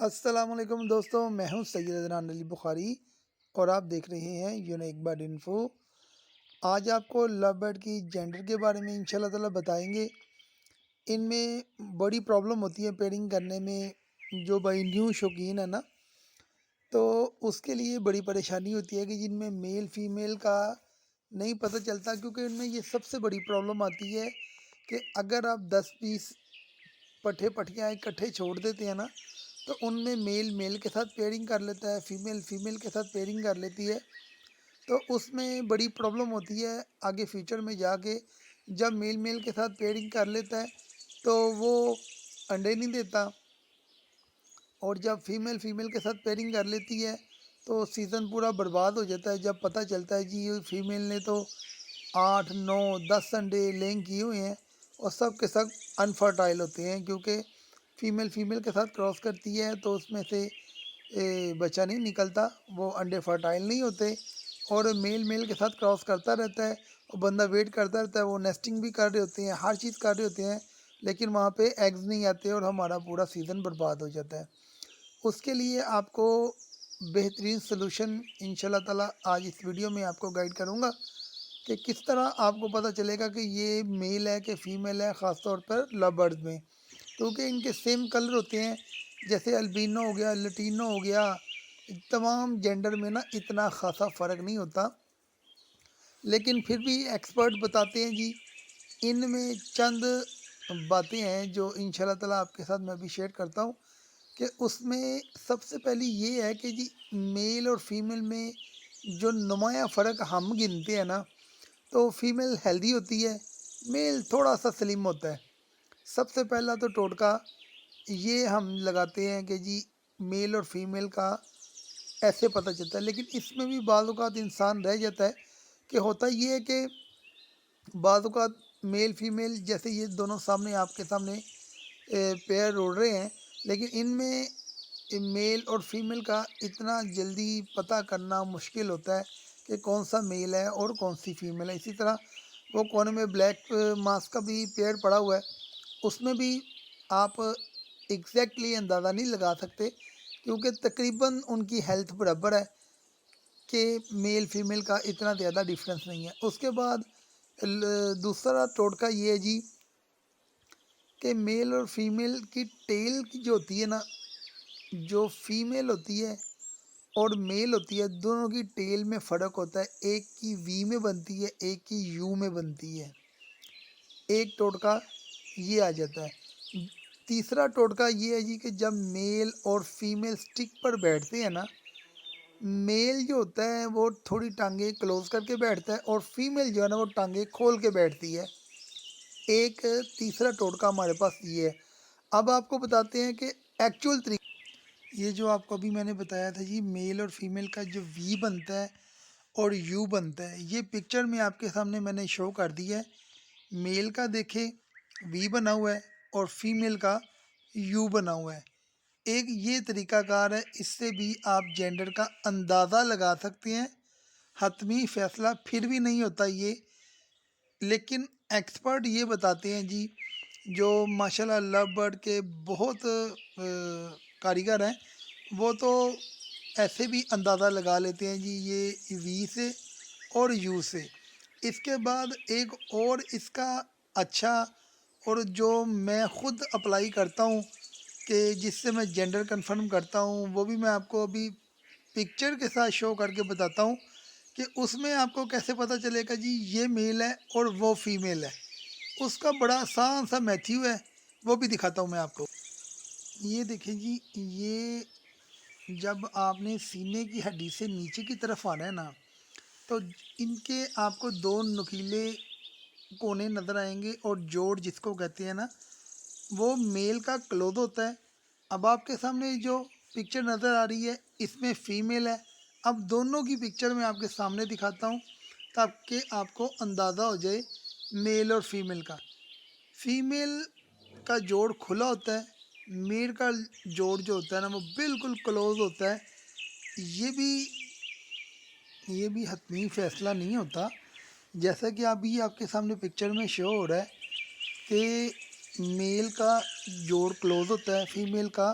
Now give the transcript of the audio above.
السلام علیکم دوستوں، میں ہوں سید عدنان علی بخاری اور آپ دیکھ رہے ہیں یونیک برڈ انفو۔ آج آپ کو لو برڈ کی جینڈر کے بارے میں انشاءاللہ تعالیٰ بتائیں گے۔ ان میں بڑی پرابلم ہوتی ہے پیئرنگ کرنے میں، جو بھائی نیو شوقین ہے نا، تو اس کے لیے بڑی پریشانی ہوتی ہے کہ جن میں میل فیمیل کا نہیں پتہ چلتا، کیونکہ ان میں یہ سب سے بڑی پرابلم آتی ہے کہ اگر آپ 10-20 پٹھے پٹھیاں اکٹھے چھوڑ دیتے ہیں نا، تو ان میں میل میل کے ساتھ پیئرنگ کر لیتا ہے، فیمیل فیمیل کے ساتھ پیئرنگ کر لیتی ہے، تو اس میں بڑی پرابلم ہوتی ہے آگے فیوچر میں جا کے۔ جب میل میل کے ساتھ پیئرنگ کر لیتا ہے تو وہ انڈے نہیں دیتا، اور جب فیمیل فیمیل کے ساتھ پیئرنگ کر لیتی ہے تو سیزن پورا برباد ہو جاتا ہے۔ جب پتہ چلتا ہے جی فیمیل نے تو 8 9 10 انڈے لینگ کیے ہوئے ہیں اور سب کے سب انفرٹائل ہوتے ہیں، کیونکہ فیمیل فیمیل کے ساتھ کراس کرتی ہے تو اس میں سے بچہ نہیں نکلتا، وہ انڈے فرٹائل نہیں ہوتے، اور میل میل کے ساتھ کراس کرتا رہتا ہے اور بندہ ویٹ کرتا رہتا ہے۔ وہ نیسٹنگ بھی کر رہے ہوتے ہیں، ہر چیز کر رہے ہوتے ہیں، لیکن وہاں پہ ایگز نہیں آتے اور ہمارا پورا سیزن برباد ہو جاتا ہے۔ اس کے لیے آپ کو بہترین سلوشن انشاءاللہ تعالیٰ آج اس ویڈیو میں آپ کو گائیڈ کروں گا کہ کس طرح آپ کو پتہ چلے گا کہ یہ میل ہے کہ فیمیل ہے، خاص طور پر لو برڈز میں، کیونکہ ان کے سیم کلر ہوتے ہیں، جیسے البینو ہو گیا، لٹینو ہو گیا۔ تمام جینڈر میں نا اتنا خاصا فرق نہیں ہوتا، لیکن پھر بھی ایکسپرٹ بتاتے ہیں جی ان میں چند باتیں ہیں جو انشاءاللہ تعالیٰ آپ کے ساتھ میں بھی شیئر کرتا ہوں، کہ اس میں سب سے پہلی یہ ہے کہ جی میل اور فیمیل میں جو نمایاں فرق ہم گنتے ہیں نا، تو فیمیل ہیلدی ہوتی ہے، میل تھوڑا سا سلیم ہوتا ہے۔ سب سے پہلا تو ٹوٹکا یہ ہم لگاتے ہیں کہ جی میل اور فیمیل کا ایسے پتہ چلتا ہے، لیکن اس میں بھی بعض اوقات انسان رہ جاتا ہے کہ ہوتا یہ ہے کہ بعض اوقات میل فیمیل جیسے یہ دونوں سامنے آپ کے سامنے پیئر اڑ رہے ہیں، لیکن ان میں میل اور فیمیل کا اتنا جلدی پتہ کرنا مشکل ہوتا ہے کہ کون سا میل ہے اور کون سی فیمیل ہے۔ اسی طرح وہ کونے میں بلیک ماسک کا بھی پیئر پڑا ہوا ہے، اس میں بھی آپ ایگزیکٹلی اندازہ نہیں لگا سکتے، کیونکہ تقریباً ان کی ہیلتھ برابر ہے کہ میل فیمیل کا اتنا زیادہ ڈفرینس نہیں ہے۔ اس کے بعد دوسرا ٹوٹکا یہ ہے جی کہ میل اور فیمیل کی ٹیل کی جو ہوتی ہے نا، جو فیمیل ہوتی ہے اور میل ہوتی ہے، دونوں کی ٹیل میں فرق ہوتا ہے، ایک کی وی میں بنتی ہے، ایک کی یو میں بنتی ہے۔ ایک ٹوٹکا یہ آ جاتا ہے۔ تیسرا ٹوٹکا یہ ہے جی کہ جب میل اور فیمیل سٹک پر بیٹھتے ہیں نا، میل جو ہوتا ہے وہ تھوڑی ٹانگیں کلوز کر کے بیٹھتا ہے اور فیمیل جو ہے نا وہ ٹانگیں کھول کے بیٹھتی ہے۔ ایک تیسرا ٹوٹکا ہمارے پاس یہ ہے۔ اب آپ کو بتاتے ہیں کہ ایکچول طریقہ، یہ جو آپ کو ابھی میں نے بتایا تھا جی میل اور فیمیل کا جو وی بنتا ہے اور یو بنتا ہے، یہ پکچر میں آپ کے سامنے میں نے شو کر دی ہے۔ میل کا دیکھیں وی بنا ہوا ہے اور فیمیل کا یو بنا ہوا ہے۔ ایک یہ طریقہ کار ہے، اس سے بھی آپ جینڈر کا اندازہ لگا سکتے ہیں۔ حتمی فیصلہ پھر بھی نہیں ہوتا یہ، لیکن ایکسپرٹ یہ بتاتے ہیں جی جو ماشاءاللہ لو برڈ کے بہت کاریگر ہیں، وہ تو ایسے بھی اندازہ لگا لیتے ہیں جی یہ وی سے اور یو سے۔ اس کے بعد ایک اور اس کا اچھا اور جو میں خود اپلائی کرتا ہوں کہ جس سے میں جینڈر کنفرم کرتا ہوں، وہ بھی میں آپ کو ابھی پکچر کے ساتھ شو کر کے بتاتا ہوں کہ اس میں آپ کو کیسے پتہ چلے گا جی یہ میل ہے اور وہ فیمیل ہے۔ اس کا بڑا آسان سا میتھیو ہے، وہ بھی دکھاتا ہوں میں آپ کو۔ یہ دیکھیں جی، یہ جب آپ نے سینے کی ہڈی سے نیچے کی طرف آنا ہے نا، تو ان کے آپ کو دو نکیلے کونے نظر آئیں گے، اور جوڑ جس کو کہتے ہیں نا، وہ میل کا کلوز ہوتا ہے۔ اب آپ کے سامنے جو پکچر نظر آ رہی ہے اس میں فیمیل ہے۔ اب دونوں کی پکچر میں آپ کے سامنے دکھاتا ہوں تاکہ آپ کو اندازہ ہو جائے میل اور فیمیل کا۔ فیمیل کا جوڑ کھلا ہوتا ہے، میل کا جوڑ جو ہوتا ہے نا وہ بالکل کلوز ہوتا ہے۔ یہ بھی حتمی فیصلہ نہیں ہوتا، جیسا کہ ابھی آپ کے سامنے پکچر میں شو ہو رہا ہے کہ میل کا جوڑ کلوز ہوتا ہے، فیمیل کا